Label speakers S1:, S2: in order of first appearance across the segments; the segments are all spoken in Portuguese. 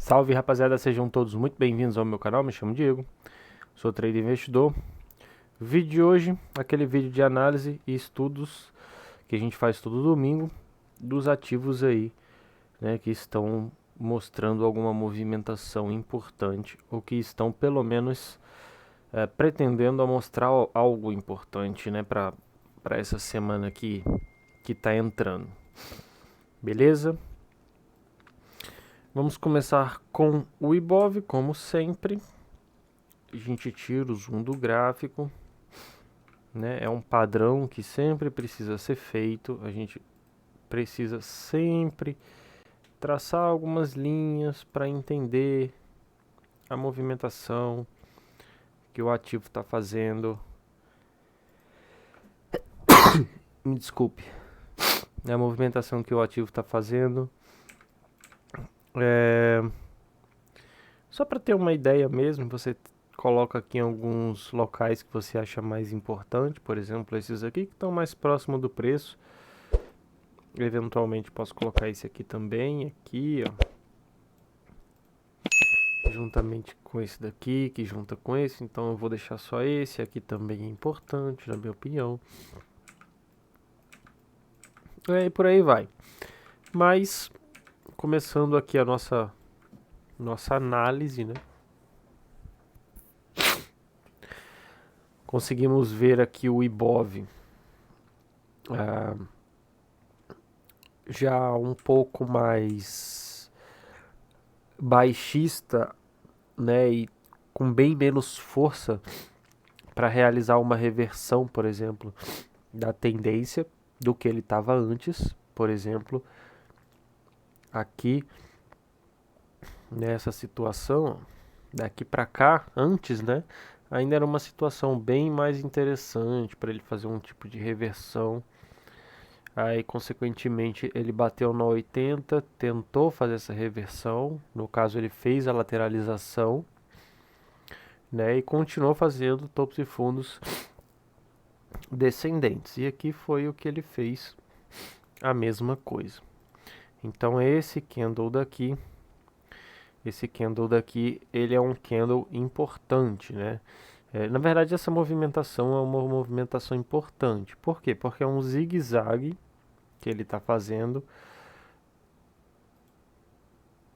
S1: Salve rapaziada, sejam todos muito bem-vindos ao meu canal, me chamo Diego, sou trader investidor. Vídeo de hoje, aquele vídeo de análise e estudos que a gente faz todo domingo dos ativos aí, né, que estão mostrando alguma movimentação importante ou que estão pelo menos pretendendo a mostrar algo importante, né, para essa semana que está entrando. Beleza? Vamos começar com o Ibov, como sempre. A gente tira o zoom do gráfico, né? É um padrão que sempre precisa ser feito. A gente precisa sempre traçar algumas linhas para entender a movimentação que o ativo está fazendo. Me desculpe. A movimentação que o ativo está fazendo. Só para ter uma ideia mesmo, você coloca aqui alguns locais que você acha mais importante, por exemplo, esses aqui que estão mais próximo do preço. Eventualmente posso colocar esse aqui também, aqui, ó, juntamente com esse daqui, que junta com esse, então eu vou deixar só esse aqui também é importante, na minha opinião. E por aí vai. Mas, começando aqui a nossa análise, né? Conseguimos ver aqui o Ibov já um pouco mais baixista, né, e com bem menos força para realizar uma reversão, por exemplo, da tendência do que ele estava antes. Por exemplo, aqui nessa situação, daqui para cá, antes, né, ainda era uma situação bem mais interessante para ele fazer um tipo de reversão. Aí, consequentemente, ele bateu na 80, tentou fazer essa reversão. No caso, ele fez a lateralização, né, e continuou fazendo topos e fundos descendentes. E aqui foi o que ele fez, a mesma coisa. Então, esse candle daqui, ele é um candle importante, né? Na verdade, essa movimentação é uma movimentação importante. Por quê? Porque é um zigue-zague que ele está fazendo.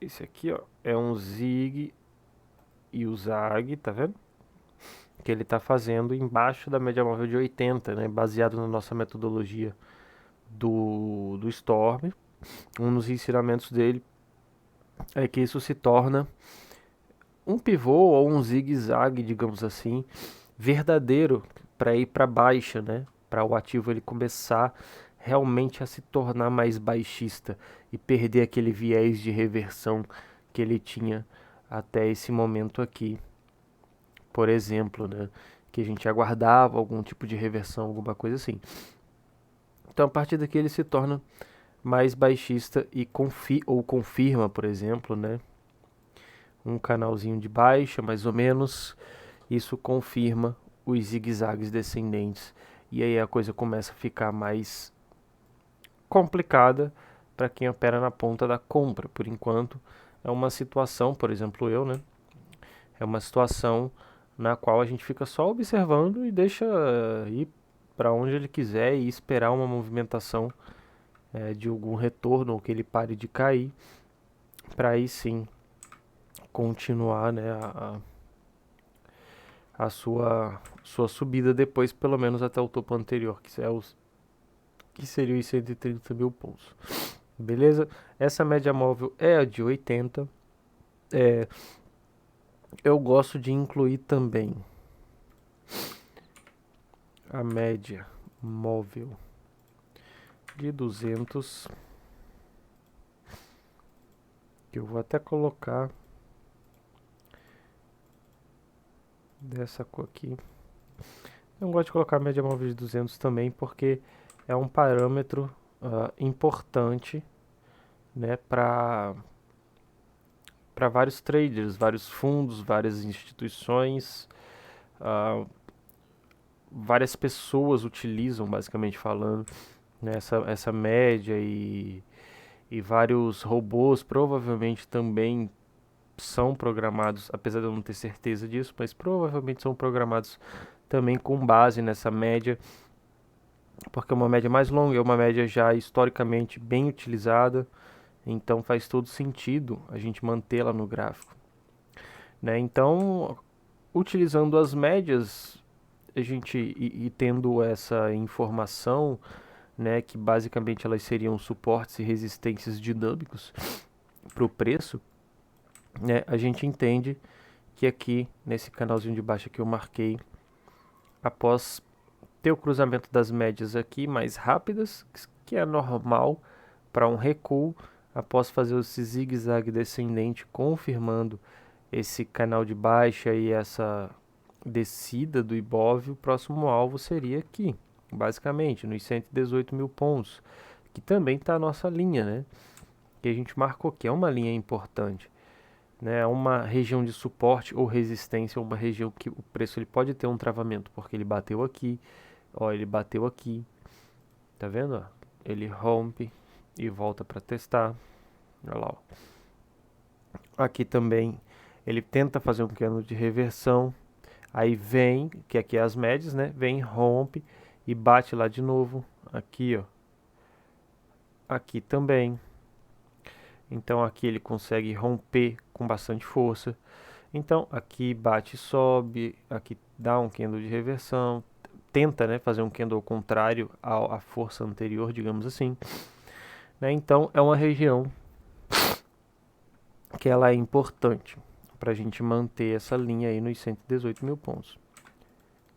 S1: Esse aqui, ó, é um zigue e o zag, tá vendo? Que ele está fazendo embaixo da média móvel de 80, né? Baseado na nossa metodologia do Storm. Um dos ensinamentos dele é que isso se torna um pivô ou um zigue-zague, digamos assim, verdadeiro para ir para baixa, né? Para o ativo ele começar realmente a se tornar mais baixista e perder aquele viés de reversão que ele tinha até esse momento aqui. Por exemplo, né? Que a gente aguardava algum tipo de reversão, alguma coisa assim. Então, a partir daqui ele se torna mais baixista e confirma, por exemplo, né? Um canalzinho de baixa, mais ou menos. Isso confirma os zigue-zagues descendentes. E aí a coisa começa a ficar mais complicada para quem opera na ponta da compra. Por enquanto, é uma situação, por exemplo, eu, né? É uma situação na qual a gente fica só observando e deixa ir para onde ele quiser e esperar uma movimentação de algum retorno ou que ele pare de cair, para aí sim continuar, né, a sua subida depois, pelo menos até o topo anterior, que seria os 130 mil pontos. Beleza? Essa média móvel é a de 80. Eu gosto de incluir também a média móvel de 200, que eu vou até colocar dessa cor aqui. Eu gosto de colocar a média móvel de 200 também, porque é um parâmetro importante, né, para vários traders, vários fundos, várias instituições, várias pessoas utilizam, basicamente falando, né, essa média, e vários robôs provavelmente também são programados, apesar de eu não ter certeza disso, mas provavelmente são programados também com base nessa média, porque é uma média mais longa, é uma média já historicamente bem utilizada, então faz todo sentido a gente mantê-la no gráfico, né? Então, utilizando as médias, a gente e tendo essa informação, né, que basicamente elas seriam suportes e resistências dinâmicos para o preço, né, a gente entende que aqui nesse canalzinho de baixo que eu marquei, após ter o cruzamento das médias aqui mais rápidas, que é normal para um recuo, após fazer esse zigue-zague descendente, confirmando esse canal de baixa e essa descida do Ibov, o próximo alvo seria aqui, basicamente, nos 118 mil pontos, que também está a nossa linha, né? Que a gente marcou que é uma linha importante, né? É uma região de suporte ou resistência, uma região que o preço ele pode ter um travamento, porque ele bateu aqui, ó, ele bateu aqui, tá vendo? Ó? Ele rompe e volta para testar, olha lá, ó. Aqui também ele tenta fazer um candle de reversão, aí vem, que aqui é as médias, né? Vem, rompe e bate lá de novo, aqui, ó. Aqui também. Então aqui ele consegue romper com bastante força. Então aqui bate e sobe, aqui dá um candle de reversão, tenta, né, fazer um candle contrário à força anterior, digamos assim, né? Então é uma região que ela é importante para a gente manter essa linha aí nos 118 mil pontos,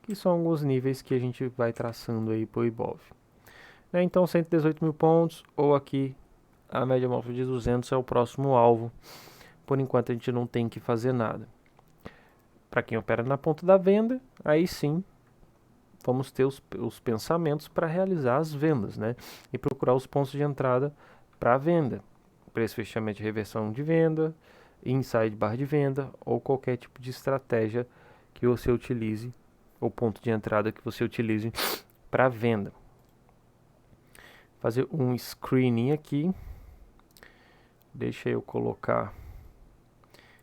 S1: que são alguns níveis que a gente vai traçando aí para o Ibov, né? Então 118 mil pontos, ou aqui a média móvel de 200 é o próximo alvo. Por enquanto a gente não tem que fazer nada. Para quem opera na ponta da venda, aí sim vamos ter os pensamentos para realizar as vendas, né? E procurar os pontos de entrada para a venda. Preço, fechamento de reversão de venda, inside bar de venda ou qualquer tipo de estratégia que você utilize, ou ponto de entrada que você utilize para venda. Fazer um screening aqui. Deixa eu colocar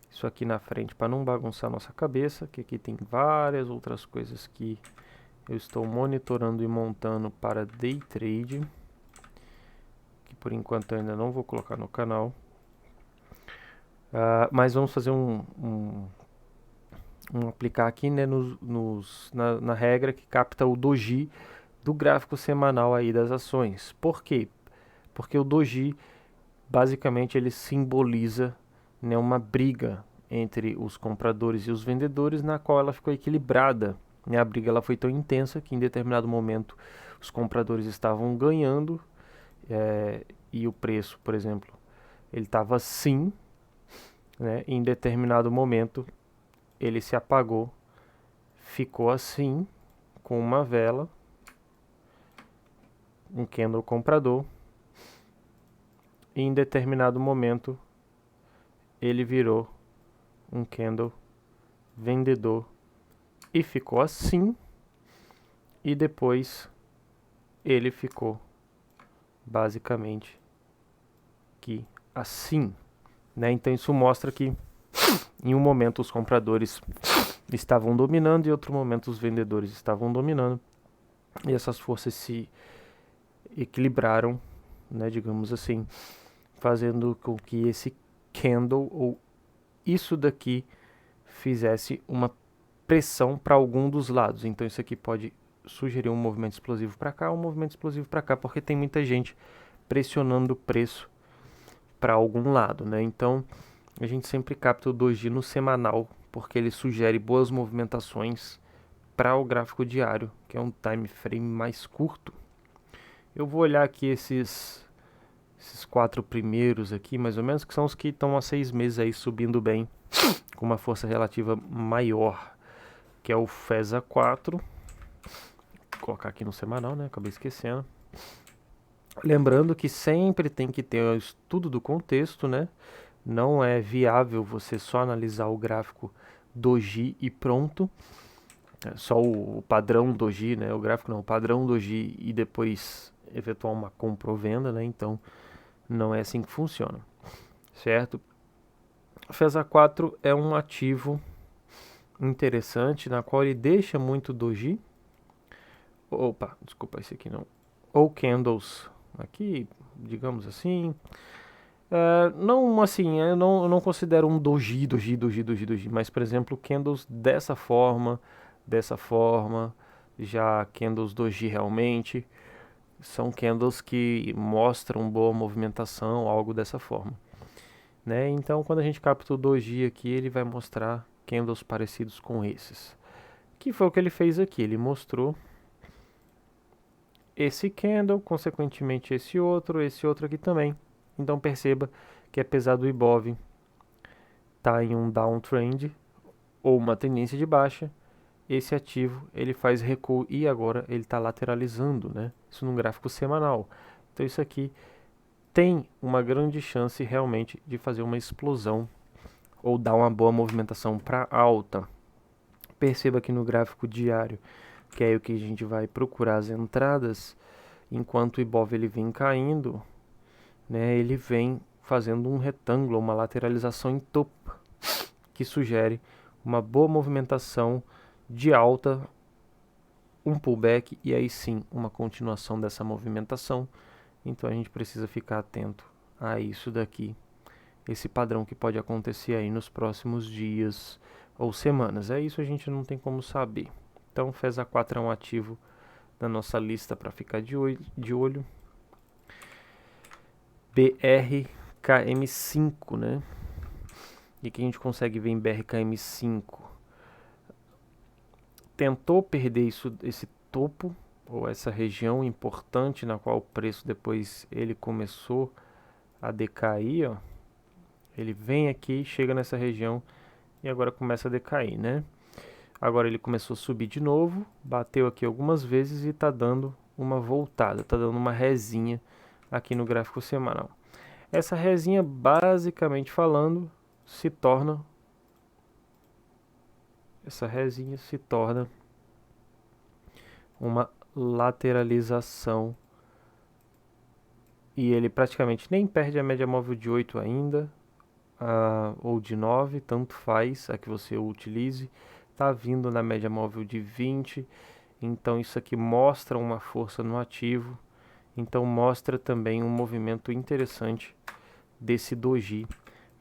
S1: isso aqui na frente para não bagunçar nossa cabeça, que aqui tem várias outras coisas que eu estou monitorando e montando para day trade, que por enquanto eu ainda não vou colocar no canal. Mas vamos fazer um aplicar aqui, né, na regra que capta o doji do gráfico semanal aí das ações. Por quê? Porque o doji basicamente ele simboliza, né, uma briga entre os compradores e os vendedores, na qual ela ficou equilibrada, né? A briga ela foi tão intensa que em determinado momento os compradores estavam ganhando, e o preço, por exemplo, ele estava assim, né? Em determinado momento ele se apagou, ficou assim, com uma vela, um candle comprador, e em determinado momento ele virou um candle vendedor e ficou assim, e depois ele ficou basicamente aqui assim, né? Então isso mostra que em um momento os compradores estavam dominando e em outro momento os vendedores estavam dominando, e essas forças se equilibraram, né, digamos assim, fazendo com que esse candle ou isso daqui fizesse uma pressão para algum dos lados. Então isso aqui pode sugerir um movimento explosivo para cá, um movimento explosivo para cá, porque tem muita gente pressionando o preço para algum lado, né? Então a gente sempre capta o doji no semanal, porque ele sugere boas movimentações para o gráfico diário, que é um time frame mais curto. Eu vou olhar aqui esses 4 primeiros aqui, mais ou menos, que são os que estão há 6 meses aí subindo bem, com uma força relativa maior, que é o FESA 4. Vou colocar aqui no semanal, né? Acabei esquecendo. Lembrando que sempre tem que ter o estudo do contexto, né? Não é viável você só analisar o gráfico doji e pronto. Só o padrão doji, né? O gráfico não, o padrão doji e depois efetuar uma compra ou venda, né? Então não é assim que funciona, certo? FESA 4 é um ativo interessante, na qual ele deixa muito doji. Opa, desculpa, esse aqui não. Ou candles aqui, digamos assim. Não assim, eu não considero um doji, mas por exemplo, candles dessa forma, já candles doji realmente, são candles que mostram boa movimentação, algo dessa forma, né? Então, quando a gente capta o doji aqui, ele vai mostrar candles parecidos com esses. Que foi o que ele fez aqui, ele mostrou esse candle, consequentemente esse outro aqui também. Então perceba que apesar do Ibov estar em um downtrend ou uma tendência de baixa, esse ativo ele faz recuo e agora ele está lateralizando, né? Isso num gráfico semanal. Então isso aqui tem uma grande chance realmente de fazer uma explosão ou dar uma boa movimentação para alta. Perceba aqui no gráfico diário, que é o que a gente vai procurar as entradas, enquanto o Ibov ele vem caindo, né, ele vem fazendo um retângulo, uma lateralização em topo, que sugere uma boa movimentação de alta, um pullback e aí sim uma continuação dessa movimentação. Então a gente precisa ficar atento a isso daqui, esse padrão que pode acontecer aí nos próximos dias ou semanas. É isso, a gente não tem como saber. Então FESA 4 é um ativo da nossa lista para ficar de olho. BRKM5, né? E que a gente consegue ver em BRKM5. Tentou perder esse topo, ou essa região importante na qual o preço depois ele começou a decair, ó. Ele vem aqui, chega nessa região e agora começa a decair, né? Agora ele começou a subir de novo, bateu aqui algumas vezes e está dando uma voltada, está dando uma resinha aqui no gráfico semanal. Essa resinha, basicamente falando, se torna uma lateralização e ele praticamente nem perde a média móvel de 8 ainda, ou de 9, tanto faz a que você utilize. Está vindo na média móvel de 20, então isso aqui mostra uma força no ativo, então mostra também um movimento interessante desse doji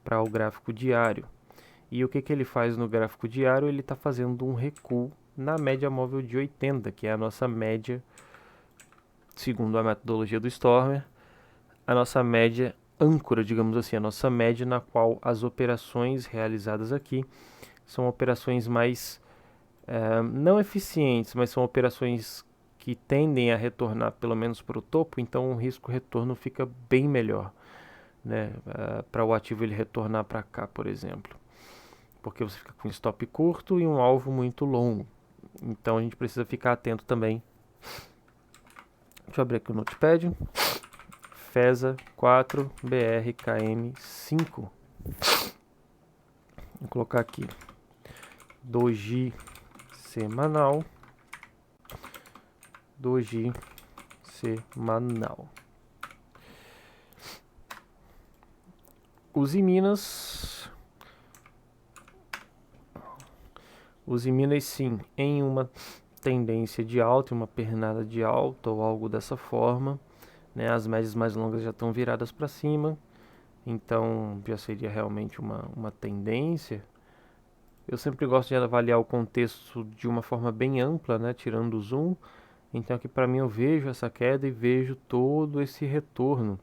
S1: para o gráfico diário. E o que, que ele faz no gráfico diário? Ele está fazendo um recuo na média móvel de 80, que é a nossa média, segundo a metodologia do Stormer, a nossa média âncora, digamos assim, a nossa média na qual as operações realizadas aqui são operações mais, não eficientes, mas são operações que tendem a retornar pelo menos para o topo, então o risco-retorno fica bem melhor, né, para o ativo ele retornar para cá, por exemplo, porque você fica com um stop curto e um alvo muito longo. Então a gente precisa ficar atento também. Deixa eu abrir aqui o Notepad. FESA 4 BRKM5. Vou colocar aqui doji semanal. Doji semanal. Use Minas. Use Minas sim, em uma tendência de alta, uma pernada de alta ou algo dessa forma, né? As médias mais longas já estão viradas para cima, então já seria realmente uma tendência. Eu sempre gosto de avaliar o contexto de uma forma bem ampla, né? Tirando o zoom. Então aqui para mim eu vejo essa queda e vejo todo esse retorno,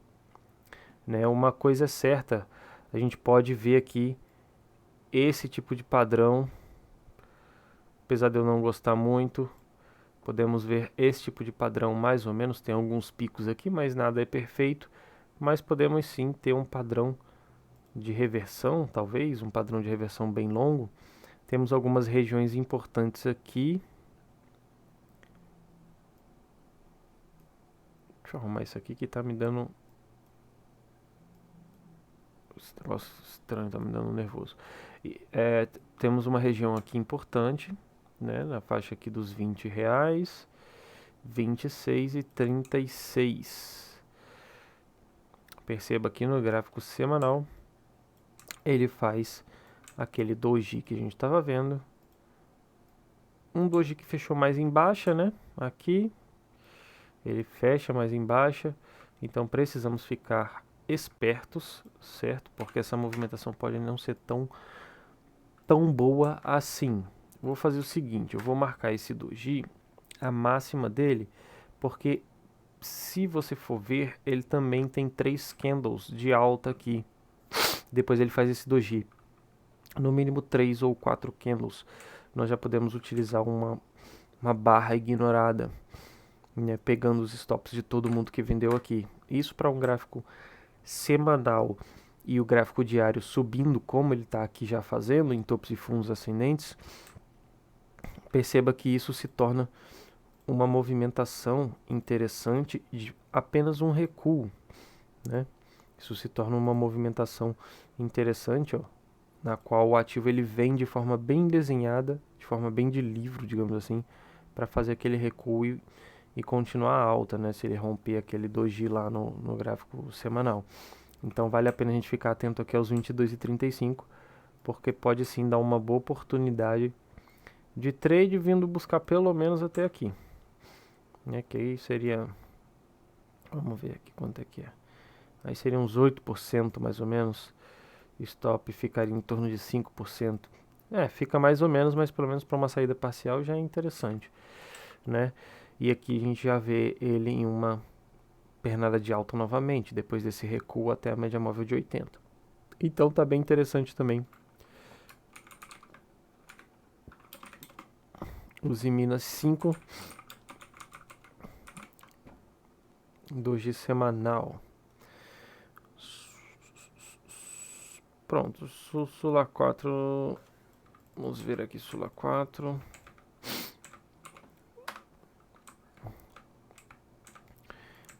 S1: né? Uma coisa é certa, a gente pode ver aqui esse tipo de padrão, apesar de eu não gostar muito. Podemos ver esse tipo de padrão mais ou menos, tem alguns picos aqui, mas nada é perfeito. Mas podemos sim ter um padrão de reversão, talvez, um padrão de reversão bem longo. Temos algumas regiões importantes aqui. Deixa eu arrumar isso aqui que tá me dando... Esse negócio estranho, tá me dando nervoso. Temos uma região aqui importante, né, na faixa aqui dos R$20, 26 e 36. Perceba aqui no gráfico semanal ele faz aquele doji que a gente estava vendo. Um doji que fechou mais em baixa, né? Aqui, ele fecha mais em baixa. Então precisamos ficar espertos, certo? Porque essa movimentação pode não ser tão boa assim. Vou fazer o seguinte, eu vou marcar esse doji, a máxima dele, porque se você for ver, ele também tem 3 candles de alta aqui. Depois ele faz esse doji. No mínimo 3 ou 4 candles. Nós já podemos utilizar uma barra ignorada, né, pegando os stops de todo mundo que vendeu aqui. Isso para um gráfico semanal e o gráfico diário subindo, como ele está aqui já fazendo, em topos e fundos ascendentes, perceba que isso se torna uma movimentação interessante de apenas um recuo, né? Isso se torna uma movimentação interessante, ó, na qual o ativo ele vem de forma bem desenhada, de forma bem de livro, digamos assim, para fazer aquele recuo e continuar alta, né? Se ele romper aquele doji lá no gráfico semanal. Então vale a pena a gente ficar atento aqui aos 22,35, porque pode sim dar uma boa oportunidade de trade vindo buscar pelo menos até aqui. Né? Que aí seria, vamos ver aqui quanto é que é. Aí seria uns 8% mais ou menos. Stop ficaria em torno de 5%. Fica mais ou menos, mas pelo menos para uma saída parcial já é interessante, né? E aqui a gente já vê ele em uma pernada de alta novamente, depois desse recuo até a média móvel de 80. Então tá bem interessante também. Os Minas 5 doji semanal. Pronto, Sula 4. Vamos ver aqui Sula 4.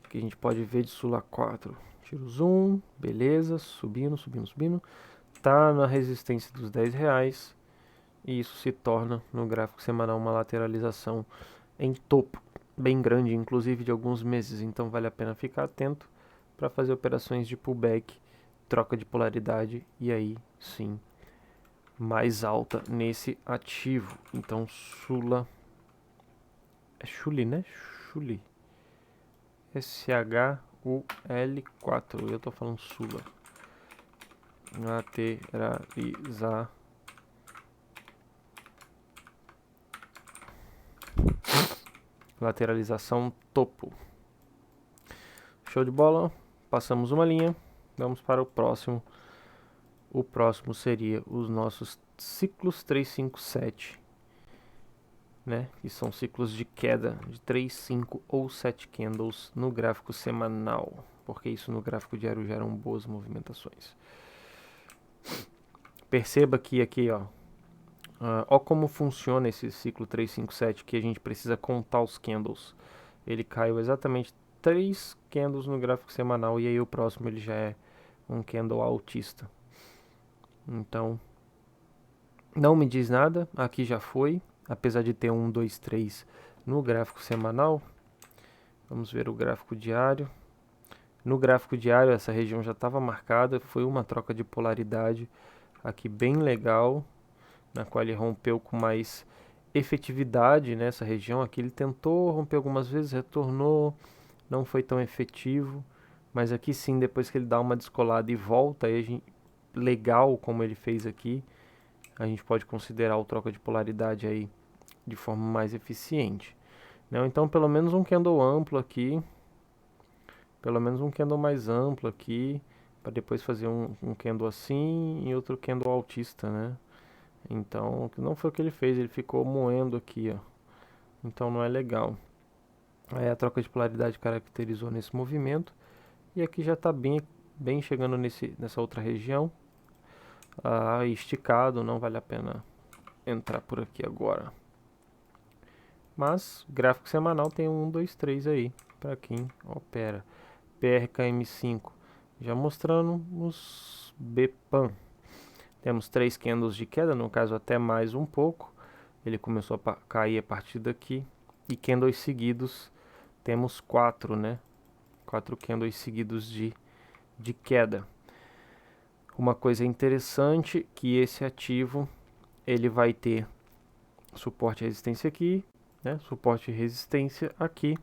S1: Que a gente pode ver de Sula 4. Tira o zoom, beleza, subindo. Tá na resistência dos R$10. E isso se torna no gráfico semanal uma lateralização em topo, bem grande, inclusive de alguns meses. Então vale a pena ficar atento para fazer operações de pullback, troca de polaridade e aí sim mais alta nesse ativo. Então Sula é Shuli, né? Shuli. SHUL4. Eu tô falando Sula. Lateralizar. Lateralização topo. Show de bola. Passamos uma linha. Vamos para o próximo. O próximo seria os nossos ciclos 357, né? Que são ciclos de queda de 3, 5 ou 7 candles no gráfico semanal, porque isso no gráfico diário geram boas movimentações. Perceba que aqui, ó, como funciona esse ciclo 357, que a gente precisa contar os candles. Ele caiu exatamente 3 candles no gráfico semanal e aí o próximo ele já é um candle altista. Então, não me diz nada, aqui já foi, apesar de ter 1, 2, 3 no gráfico semanal. Vamos ver o gráfico diário. No gráfico diário essa região já estava marcada, foi uma troca de polaridade aqui bem legal, na qual ele rompeu com mais efetividade nessa região. Aqui ele tentou romper algumas vezes, retornou, não foi tão efetivo, mas aqui sim, depois que ele dá uma descolada e volta, aí a gente, legal como ele fez aqui, a gente pode considerar o troca de polaridade aí de forma mais eficiente, né? Então pelo menos um candle amplo aqui, pelo menos um candle mais amplo aqui, para depois fazer um candle assim e outro candle altista, né? Então não foi o que ele fez, ele ficou moendo aqui, ó. Então não é legal. Aí a troca de polaridade caracterizou nesse movimento e aqui já está bem chegando nessa outra região. Esticado, não vale a pena entrar por aqui agora. Mas gráfico semanal tem 1, 2, 3 aí para quem opera. PRKM5 já mostrando os BPAN. Temos 3 candles de queda, no caso até mais um pouco. Ele começou a cair a partir daqui. E candles seguidos, temos 4, né? 4 candles seguidos de queda. Uma coisa interessante que esse ativo ele vai ter suporte e resistência aqui, né? Suporte e resistência aqui,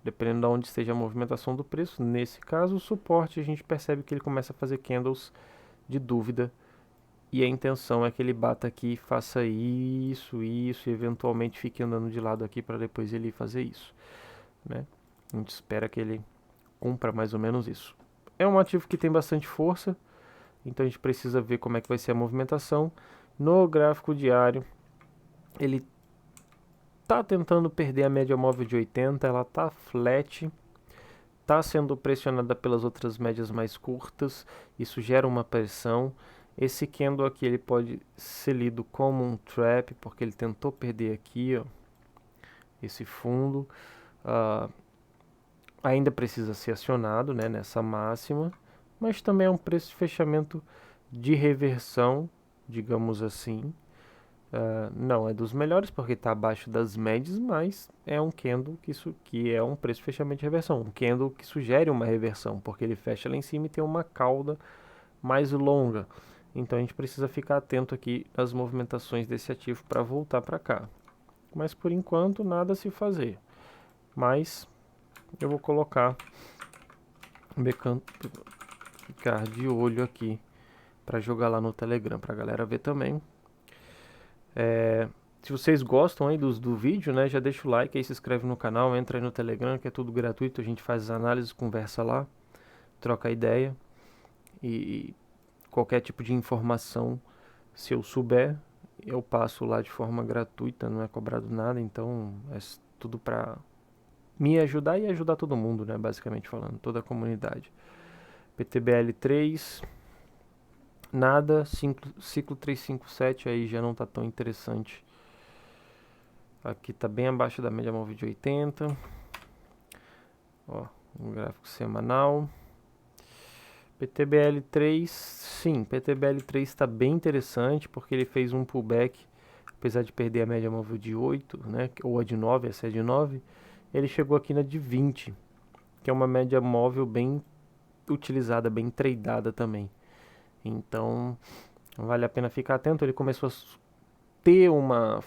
S1: dependendo de onde esteja a movimentação do preço. Nesse caso, o suporte a gente percebe que ele começa a fazer candles de dúvida e a intenção é que ele bata aqui e faça isso, e eventualmente fique andando de lado aqui para depois ele fazer isso, né? A gente espera que ele cumpra mais ou menos isso. É um ativo que tem bastante força, então a gente precisa ver como é que vai ser a movimentação. No gráfico diário, ele está tentando perder a média móvel de 80, ela está flat, está sendo pressionada pelas outras médias mais curtas, isso gera uma pressão. Esse candle aqui ele pode ser lido como um trap, porque ele tentou perder aqui, ó, esse fundo. Ainda precisa ser acionado, né, nessa máxima, mas também é um preço de fechamento de reversão, digamos assim. Não é dos melhores porque está abaixo das médias, mas é um candle que é um preço de fechamento de reversão. Um candle que sugere uma reversão, porque ele fecha lá em cima e tem uma cauda mais longa. Então a gente precisa ficar atento aqui às movimentações desse ativo para voltar para cá. Mas por enquanto nada a se fazer. Mas eu vou colocar ficar de olho aqui para jogar lá no Telegram para a galera ver também. Se vocês gostam aí do vídeo, né, já deixa o like aí, se inscreve no canal, entra aí no Telegram, que é tudo gratuito, a gente faz as análises, conversa lá, troca ideia e qualquer tipo de informação, se eu souber, eu passo lá de forma gratuita, não é cobrado nada, então é tudo para me ajudar e ajudar todo mundo, né, basicamente falando, toda a comunidade. PTBL3, nada, ciclo 357 aí já não tá tão interessante. Aqui tá bem abaixo da média móvel de 80. Ó, um gráfico semanal. PTBL3, sim, PTBL3 está bem interessante porque ele fez um pullback, apesar de perder a média móvel de 8, né, ou a de 9, essa é de 9, ele chegou aqui na de 20, que é uma média móvel bem utilizada, bem tradeada também. Então, vale a pena ficar atento. Ele começou a ter uma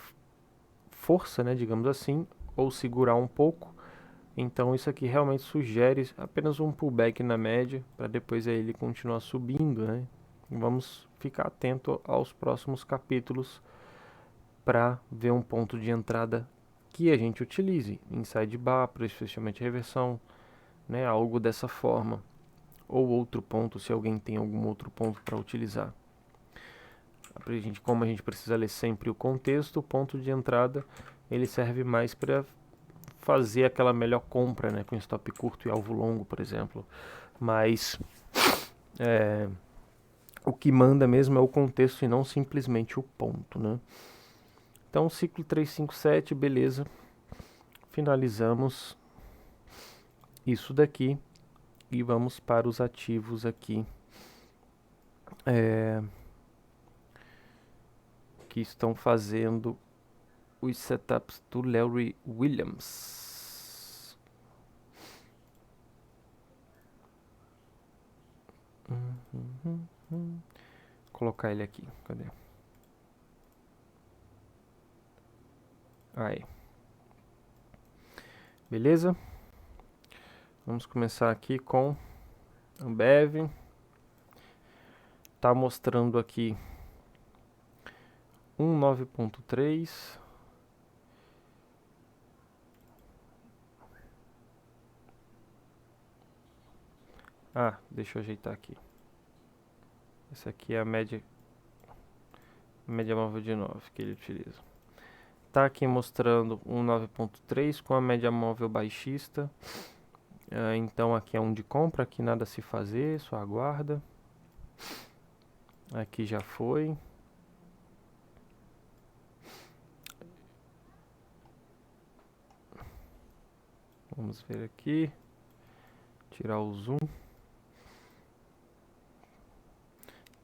S1: força, né, digamos assim, ou segurar um pouco. Então isso aqui realmente sugere apenas um pullback na média para depois aí ele continuar subindo, né? Vamos ficar atento aos próximos capítulos para ver um ponto de entrada que a gente utilize, inside bar, preço fechamento de reversão, né? Algo dessa forma, ou outro ponto, se alguém tem algum outro ponto para utilizar. Como a gente precisa ler sempre o contexto, o ponto de entrada ele serve mais para fazer aquela melhor compra, né, com stop curto e alvo longo, por exemplo. Mas o que manda mesmo é o contexto e não simplesmente o ponto, né? Então, ciclo 357, beleza. Finalizamos isso daqui e vamos para os ativos aqui que estão fazendo os setups do Larry Williams. Colocar ele aqui, cadê? Aí. Beleza? Vamos começar aqui com Ambev. Tá mostrando aqui 9.3. Deixa eu ajeitar aqui. Essa aqui é a média móvel de 9 que ele utiliza. Tá aqui mostrando 9.3 com a média móvel baixista. Então aqui é um de compra, aqui nada a se fazer, só aguarda. Aqui já foi. Vamos ver aqui. Tirar o zoom.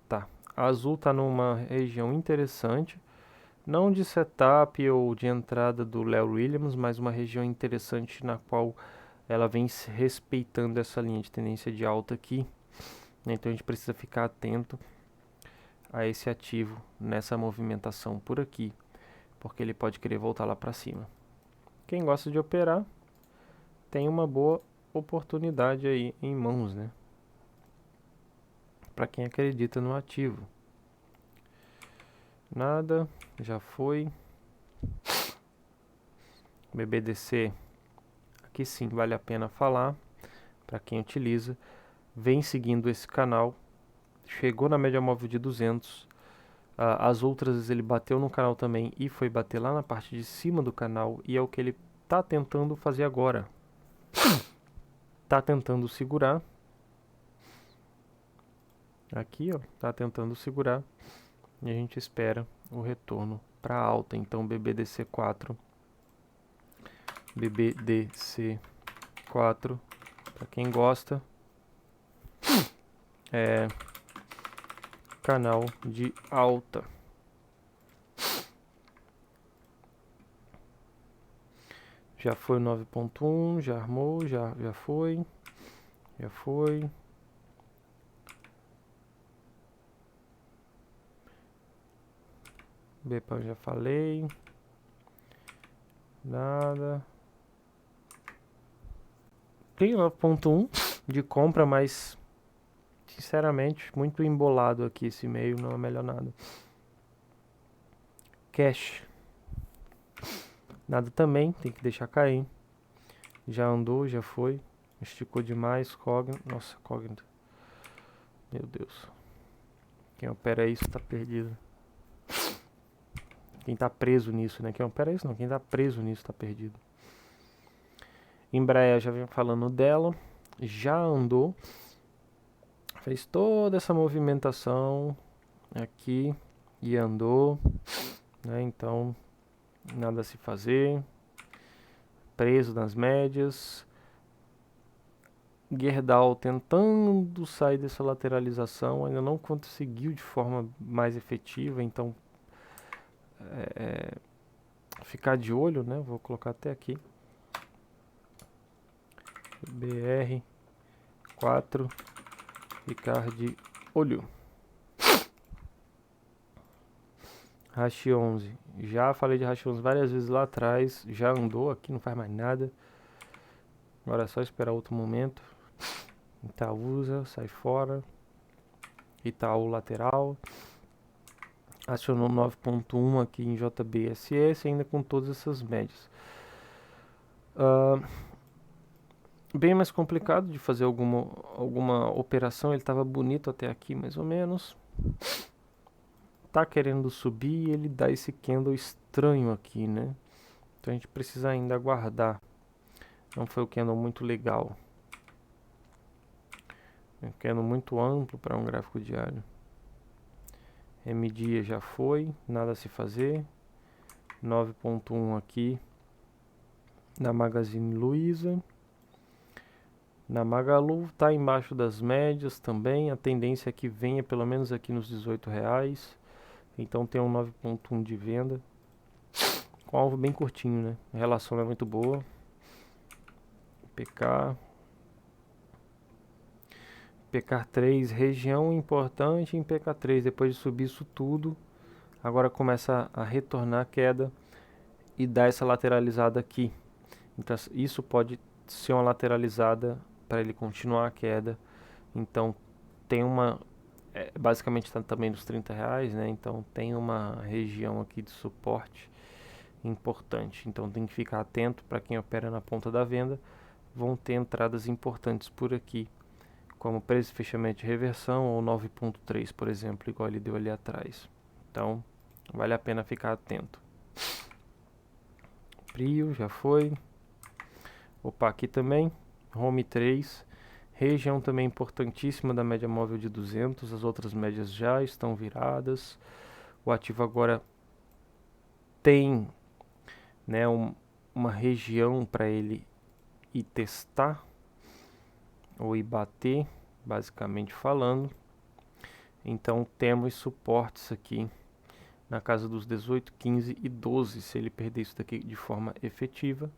S1: Tá. A azul tá numa região interessante. Não de setup ou de entrada do Larry Williams, mas uma região interessante na qual ela vem respeitando essa linha de tendência de alta aqui. Então a gente precisa ficar atento a esse ativo nessa movimentação por aqui, porque ele pode querer voltar lá para cima. Quem gosta de operar tem uma boa oportunidade aí em mãos, né? Para quem acredita no ativo. Nada, já foi. BBDC, aqui sim vale a pena falar para quem utiliza. Vem seguindo esse canal, chegou na média móvel de 200. As outras vezes ele bateu no canal também e foi bater lá na parte de cima do canal, e é o que ele tá tentando fazer agora. Tá tentando segurar. Aqui, ó, tá tentando segurar e a gente espera o retorno para alta. Então BBDC4, para quem gosta, é canal de alta. Já foi o 9.1, já armou, já foi. BPAN já falei. Nada. Tem 9.1 de compra, mas sinceramente muito embolado aqui esse meio, não é melhor nada. Cash. Nada também, tem que deixar cair. Já andou, já foi. Esticou demais. Cognito. Nossa, Cognito. Meu Deus. Quem opera isso tá perdido. Quem tá preso nisso, né? Quem opera isso não. Quem tá preso nisso tá perdido. Embraer, já vem falando dela. Já andou. Fez toda essa movimentação aqui. E andou. Né? Então, nada a se fazer. Preso nas médias. Gerdau tentando sair dessa lateralização, ainda não conseguiu de forma mais efetiva, então ficar de olho, né? Vou colocar até aqui. BR4, ficar de olho. Hash 11, já falei de Hash 11 várias vezes lá atrás, já andou aqui, não faz mais nada. Agora é só esperar outro momento. Itaúsa, sai fora. Itaú lateral. Acionou 9.1 aqui em JBSS, ainda com todas essas médias. Bem mais complicado de fazer alguma operação. Ele estava bonito até aqui, mais ou menos. Tá querendo subir e ele dá esse candle estranho aqui, né? Então a gente precisa ainda aguardar. Não foi um candle muito legal. Um candle muito amplo para um gráfico diário. M-dia já foi, nada a se fazer. 9.1 aqui na Magazine Luiza. Na Magalu está embaixo das médias também. A tendência é que venha pelo menos aqui nos R$18. Então tem um 9.1 de venda. Com alvo bem curtinho, né? A relação não é muito boa. PK. PK3, região importante em PK3. Depois de subir isso tudo, agora começa a retornar a queda e dar essa lateralizada aqui. Então isso pode ser uma lateralizada para ele continuar a queda. Então tem uma... basicamente está também nos R$30, né? Então tem uma região aqui de suporte importante. Então tem que ficar atento para quem opera na ponta da venda. Vão ter entradas importantes por aqui, como preço de fechamento de reversão ou 9.3, por exemplo, igual ele deu ali atrás. Então vale a pena ficar atento. Prio já foi. Opa, aqui também, Home 3, região também importantíssima da média móvel de 200, as outras médias já estão viradas. O ativo agora tem, né, uma região para ele ir testar ou ir bater, basicamente falando. Então temos suportes aqui na casa dos 18, 15 e 12, se ele perder isso daqui de forma efetiva,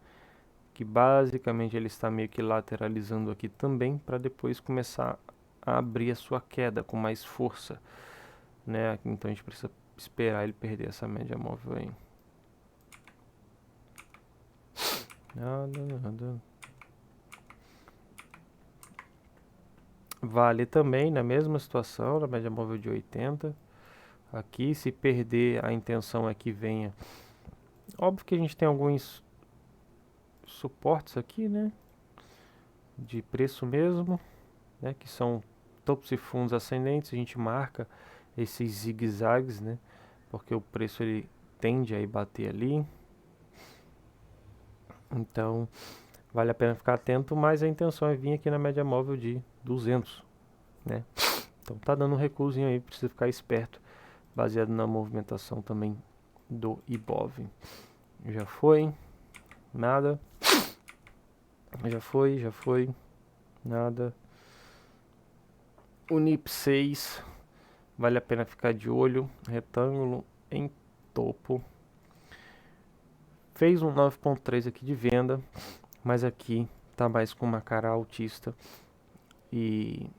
S1: que basicamente ele está meio que lateralizando aqui também, para depois começar a abrir a sua queda com mais força. né? Então a gente precisa esperar ele perder essa média móvel aí. Nada. Vale também na mesma situação, na média móvel de 80. Aqui, se perder, a intenção é que venha. Óbvio que a gente tem alguns suportes aqui, né? De preço mesmo, né? Que são topos e fundos ascendentes. A gente marca esses zigue-zagues, né? Porque o preço ele tende a ir bater ali. Então, vale a pena ficar atento, mas a intenção é vir aqui na média móvel de 200, né? Então tá dando um recuozinho aí, precisa ficar esperto, baseado na movimentação também do Ibov. Já foi, nada. Já foi, nada. O NIP 6, vale a pena ficar de olho, retângulo em topo. Fez um 9.3 aqui de venda, mas aqui tá mais com uma cara altista e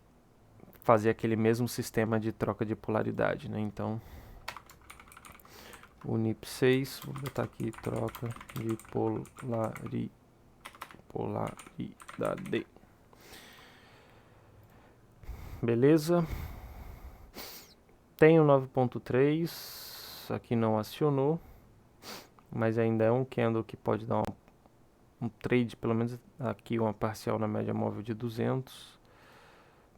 S1: fazer aquele mesmo sistema de troca de polaridade, né? Então, o NIP 6, vou botar aqui troca de polaridade. Beleza? Tem o 9.3, aqui não acionou, mas ainda é um candle que pode dar um trade, pelo menos aqui uma parcial na média móvel de 200,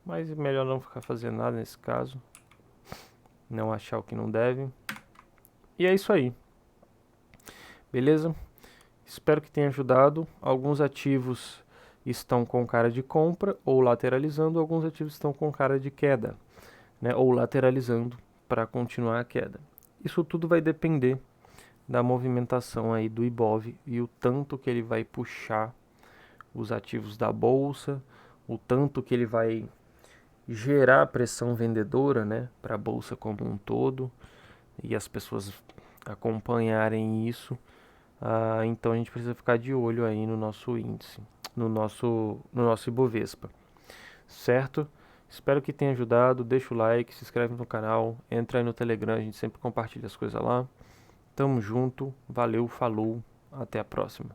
S1: mas melhor não ficar fazendo nada nesse caso, não achar o que não deve. E é isso aí, beleza? Espero que tenha ajudado. Alguns ativos estão com cara de compra ou lateralizando, alguns ativos estão com cara de queda, né? Ou lateralizando para continuar a queda. Isso tudo vai depender da movimentação aí do Ibov e o tanto que ele vai puxar os ativos da bolsa, o tanto que ele vai gerar pressão vendedora, né, para a bolsa como um todo, e as pessoas acompanharem isso. Então a gente precisa ficar de olho aí no nosso índice, no nosso Ibovespa, certo? Espero que tenha ajudado. Deixa o like, se inscreve no canal, entra aí no Telegram, a gente sempre compartilha as coisas lá. Tamo junto, valeu, falou, até a próxima.